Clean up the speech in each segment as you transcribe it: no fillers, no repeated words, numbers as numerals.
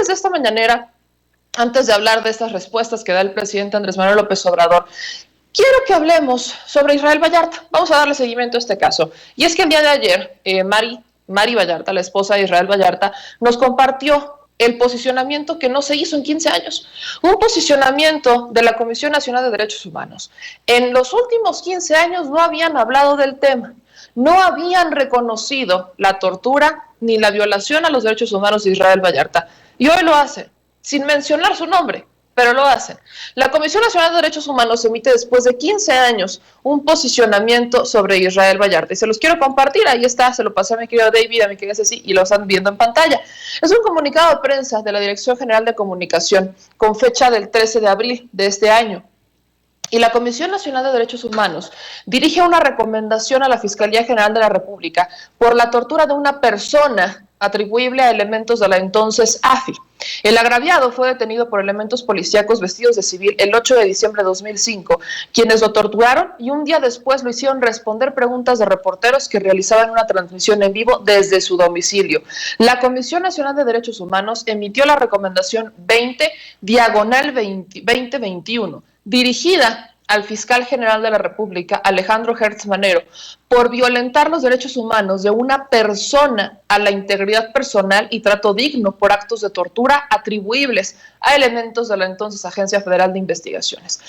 de esta mañanera, antes de hablar de estas respuestas que da el presidente Andrés Manuel López Obrador, quiero que hablemos sobre Israel Vallarta. Vamos a darle seguimiento a este caso. Y es que el día de ayer, Mari Vallarta, la esposa de Israel Vallarta, nos compartió el posicionamiento que no se hizo en 15 años. Un posicionamiento de la Comisión Nacional de Derechos Humanos. En los últimos 15 años no habían hablado del tema. No habían reconocido la tortura ni la violación a los derechos humanos de Israel Vallarta. Y hoy lo hacen, sin mencionar su nombre, pero lo hacen. La Comisión Nacional de Derechos Humanos emite después de 15 años un posicionamiento sobre Israel Vallarta. Y se los quiero compartir, ahí está, se lo pasé a mi querido David, a mi querida Ceci, y lo están viendo en pantalla. Es un comunicado de prensa de la Dirección General de Comunicación con fecha del 13 de abril de este año. Y la Comisión Nacional de Derechos Humanos dirige una recomendación a la Fiscalía General de la República por la tortura de una persona atribuible a elementos de la entonces AFI. El agraviado fue detenido por elementos policíacos vestidos de civil el 8 de diciembre de 2005, quienes lo torturaron y un día después lo hicieron responder preguntas de reporteros que realizaban una transmisión en vivo desde su domicilio. La Comisión Nacional de Derechos Humanos emitió la recomendación 20/2021, dirigida al fiscal general de la República, Alejandro Gertz Manero, por violentar los derechos humanos de una persona a la integridad personal y trato digno por actos de tortura atribuibles a elementos de la entonces Agencia Federal de Investigaciones.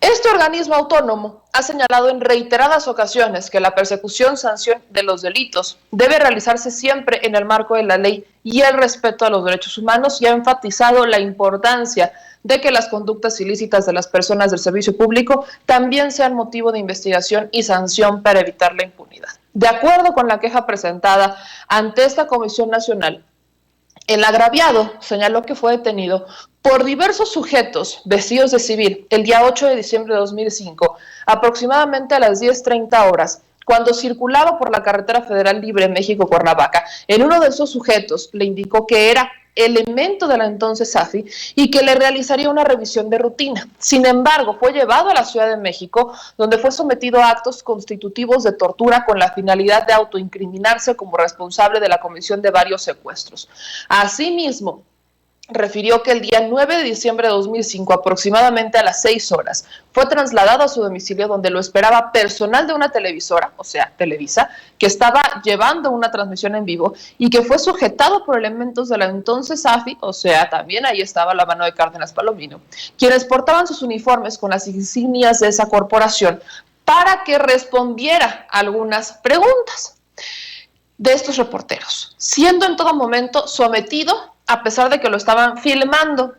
Este organismo autónomo ha señalado en reiteradas ocasiones que la persecución, sanción de los delitos debe realizarse siempre en el marco de la ley y el respeto a los derechos humanos y ha enfatizado la importancia de que las conductas ilícitas de las personas del servicio público también sean motivo de investigación y sanción para evitar la impunidad. De acuerdo con la queja presentada ante esta Comisión Nacional, el agraviado señaló que fue detenido por diversos sujetos vestidos de civil el día 8 de diciembre de 2005, aproximadamente a las 10:30 horas, cuando circulaba por la carretera federal libre México-Cuernavaca. En uno de esos sujetos le indicó que era elemento de la entonces AFI y que le realizaría una revisión de rutina. Sin embargo, fue llevado a la Ciudad de México, donde fue sometido a actos constitutivos de tortura con la finalidad de autoincriminarse como responsable de la comisión de varios secuestros. Asimismo, refirió que el día 9 de diciembre de 2005, aproximadamente a las 6 horas, fue trasladado a su domicilio donde lo esperaba personal de una televisora, o sea, Televisa, que estaba llevando una transmisión en vivo y que fue sujetado por elementos de la entonces AFI, o sea, también ahí estaba la mano de Cárdenas Palomino, quienes portaban sus uniformes con las insignias de esa corporación para que respondiera algunas preguntas de estos reporteros, siendo en todo momento sometido a pesar de que lo estaban filmando.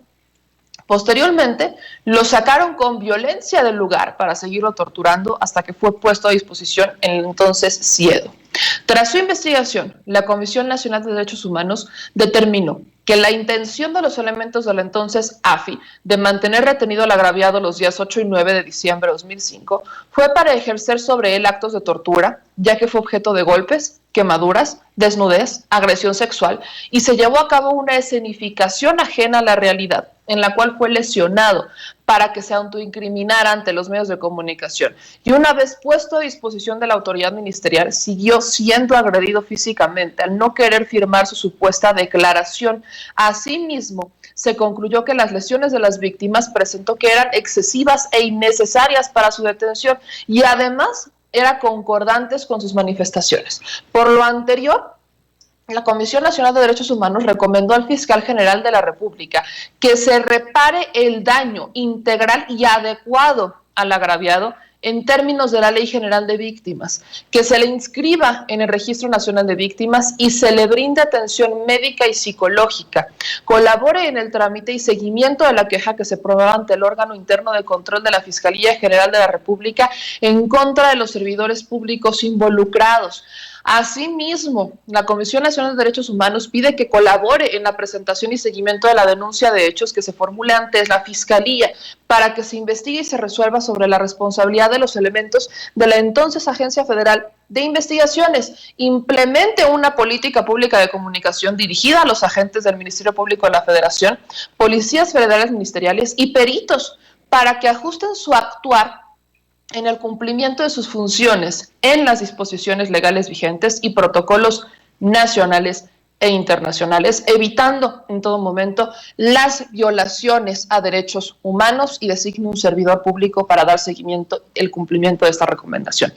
Posteriormente, lo sacaron con violencia del lugar para seguirlo torturando hasta que fue puesto a disposición en el entonces CIEDO. Tras su investigación, la Comisión Nacional de Derechos Humanos determinó que la intención de los elementos de la entonces AFI de mantener retenido al agraviado los días 8 y 9 de diciembre de 2005 fue para ejercer sobre él actos de tortura, ya que fue objeto de golpes, quemaduras, desnudez, agresión sexual, y se llevó a cabo una escenificación ajena a la realidad, en la cual fue lesionado para que se autoincriminara ante los medios de comunicación. Y una vez puesto a disposición de la autoridad ministerial, siguió siendo agredido físicamente al no querer firmar su supuesta declaración. Asimismo, se concluyó que las lesiones de las víctimas presentó que eran excesivas e innecesarias para su detención y además eran concordantes con sus manifestaciones. Por lo anterior, la Comisión Nacional de Derechos Humanos recomendó al fiscal general de la República que se repare el daño integral y adecuado al agraviado en términos de la Ley General de Víctimas, que se le inscriba en el Registro Nacional de Víctimas y se le brinde atención médica y psicológica, colabore en el trámite y seguimiento de la queja que se promueva ante el órgano interno de control de la Fiscalía General de la República en contra de los servidores públicos involucrados. Asimismo, la Comisión Nacional de Derechos Humanos pide que colabore en la presentación y seguimiento de la denuncia de hechos que se formule ante la Fiscalía para que se investigue y se resuelva sobre la responsabilidad de los elementos de la entonces Agencia Federal de Investigaciones, implemente una política pública de comunicación dirigida a los agentes del Ministerio Público de la Federación, policías federales ministeriales y peritos para que ajusten su actuar en el cumplimiento de sus funciones en las disposiciones legales vigentes y protocolos nacionales e internacionales, evitando en todo momento las violaciones a derechos humanos y designe un servidor público para dar seguimiento el cumplimiento de esta recomendación.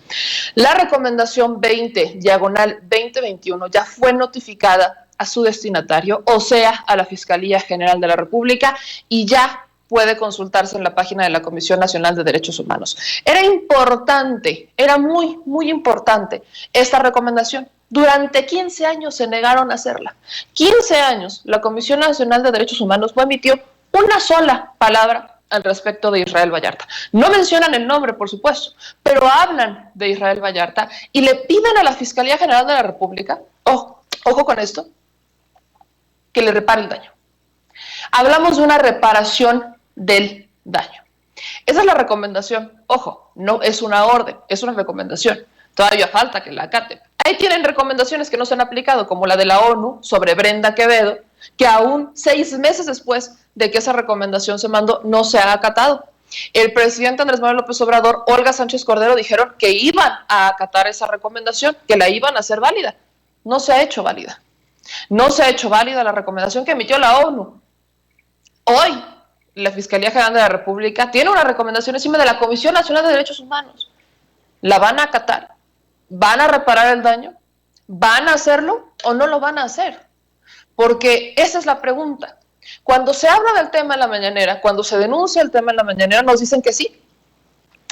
La recomendación 20/2021 ya fue notificada a su destinatario, o sea, a la Fiscalía General de la República, y ya puede consultarse en la página de la Comisión Nacional de Derechos Humanos. Era importante, era muy, muy importante esta recomendación. Durante 15 años se negaron a hacerla. 15 años la Comisión Nacional de Derechos Humanos no emitió una sola palabra al respecto de Israel Vallarta. No mencionan el nombre, por supuesto, pero hablan de Israel Vallarta y le piden a la Fiscalía General de la República, ojo con esto, que le repare el daño. Hablamos de una reparación del daño. Esa es la recomendación. Ojo, no es una orden, es una recomendación. Todavía falta que la acaten. Ahí tienen recomendaciones que no se han aplicado, como la de la ONU sobre Brenda Quevedo, que aún 6 meses después de que esa recomendación se mandó, no se ha acatado. El presidente Andrés Manuel López Obrador, Olga Sánchez Cordero dijeron que iban a acatar esa recomendación, que la iban a hacer válida. No se ha hecho válida. No se ha hecho válida la recomendación que emitió la ONU. Hoy, la Fiscalía General de la República tiene una recomendación encima de la Comisión Nacional de Derechos Humanos. ¿La van a acatar? ¿Van a reparar el daño? ¿Van a hacerlo o no lo van a hacer? Porque esa es la pregunta. Cuando se habla del tema en la mañanera, cuando se denuncia el tema en la mañanera, nos dicen que sí.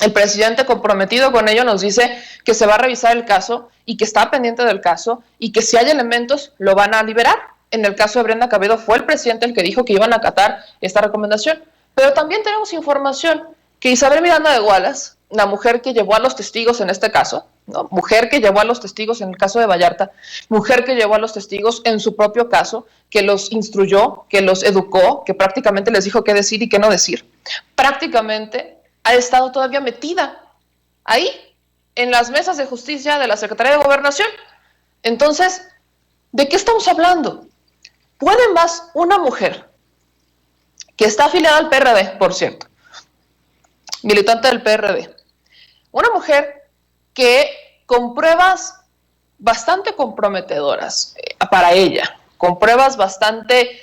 El presidente comprometido con ello nos dice que se va a revisar el caso y que está pendiente del caso y que si hay elementos lo van a liberar. En el caso de Brenda Quevedo fue el presidente el que dijo que iban a acatar esta recomendación. Pero también tenemos información que Isabel Miranda de Wallace, la mujer que llevó a los testigos en este caso, ¿no? Mujer que llevó a los testigos en el caso de Vallarta, mujer que llevó a los testigos en su propio caso, que los instruyó, que los educó, que prácticamente les dijo qué decir y qué no decir, prácticamente ha estado todavía metida ahí, en las mesas de justicia de la Secretaría de Gobernación. Entonces, ¿de qué estamos hablando? ¿Puede más una mujer que está afiliada al PRD, por cierto, militante del PRD, una mujer que con pruebas bastante comprometedoras para ella, con pruebas bastante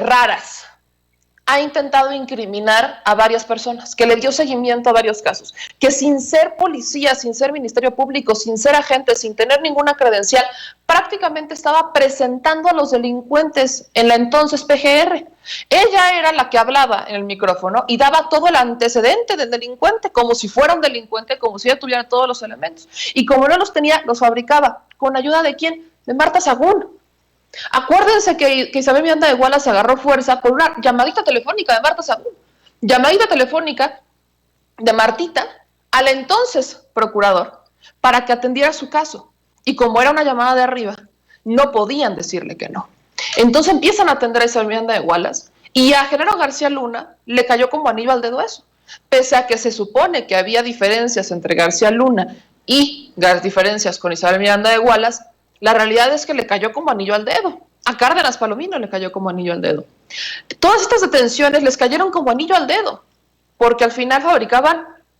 raras, ha intentado incriminar a varias personas, que le dio seguimiento a varios casos, que sin ser policía, sin ser ministerio público, sin ser agente, sin tener ninguna credencial, prácticamente estaba presentando a los delincuentes en la entonces PGR? Ella era la que hablaba en el micrófono y daba todo el antecedente del delincuente, como si fuera un delincuente, como si ella tuviera todos los elementos. Y como no los tenía, los fabricaba. ¿Con ayuda de quién? De Marta Sagún. Acuérdense que Isabel Miranda de Wallace agarró fuerza por una llamadita telefónica de Marta Sagún. Llamadita telefónica de Martita al entonces procurador para que atendiera su caso. Y como era una llamada de arriba, no podían decirle que no. Entonces empiezan a atender a Isabel Miranda de Wallace y a Genaro García Luna le cayó como anillo al dedo eso. Pese a que se supone que había diferencias entre García Luna y diferencias con Isabel Miranda de Wallace, la realidad es que le cayó como anillo al dedo. A Cárdenas Palomino le cayó como anillo al dedo. Todas estas detenciones les cayeron como anillo al dedo, porque al final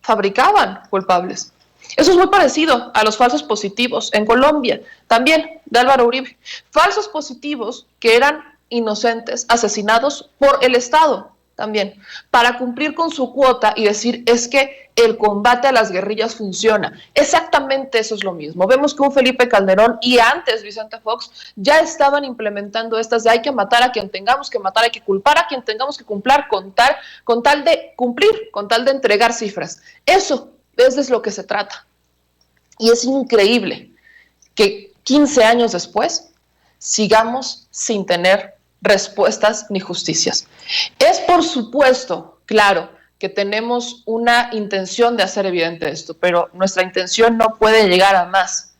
fabricaban culpables. Eso es muy parecido a los falsos positivos en Colombia, también de Álvaro Uribe. Falsos positivos que eran inocentes, asesinados por el Estado también, para cumplir con su cuota y decir, es que el combate a las guerrillas funciona. Exactamente eso es lo mismo. Vemos que un Felipe Calderón y antes Vicente Fox ya estaban implementando estas de hay que matar a quien tengamos que matar, hay que culpar a quien tengamos que culpar con tal de cumplir, con tal de entregar cifras. Eso es lo que se trata. Y es increíble que 15 años después sigamos sin tener respuestas ni justicias. Es por supuesto, claro, que tenemos una intención de hacer evidente esto, pero nuestra intención no puede llegar a más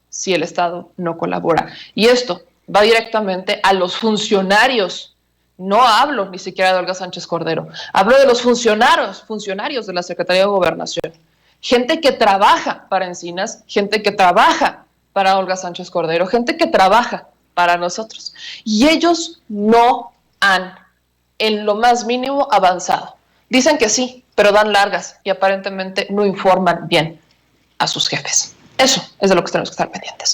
si el Estado no colabora. Y esto va directamente a los funcionarios. No hablo ni siquiera de Olga Sánchez Cordero, hablo de los funcionarios de la Secretaría de Gobernación. Gente que trabaja para Encinas, gente que trabaja para Olga Sánchez Cordero, gente que trabaja para nosotros. Y ellos no han, en lo más mínimo, avanzado. Dicen que sí, pero dan largas y aparentemente no informan bien a sus jefes. Eso es de lo que tenemos que estar pendientes.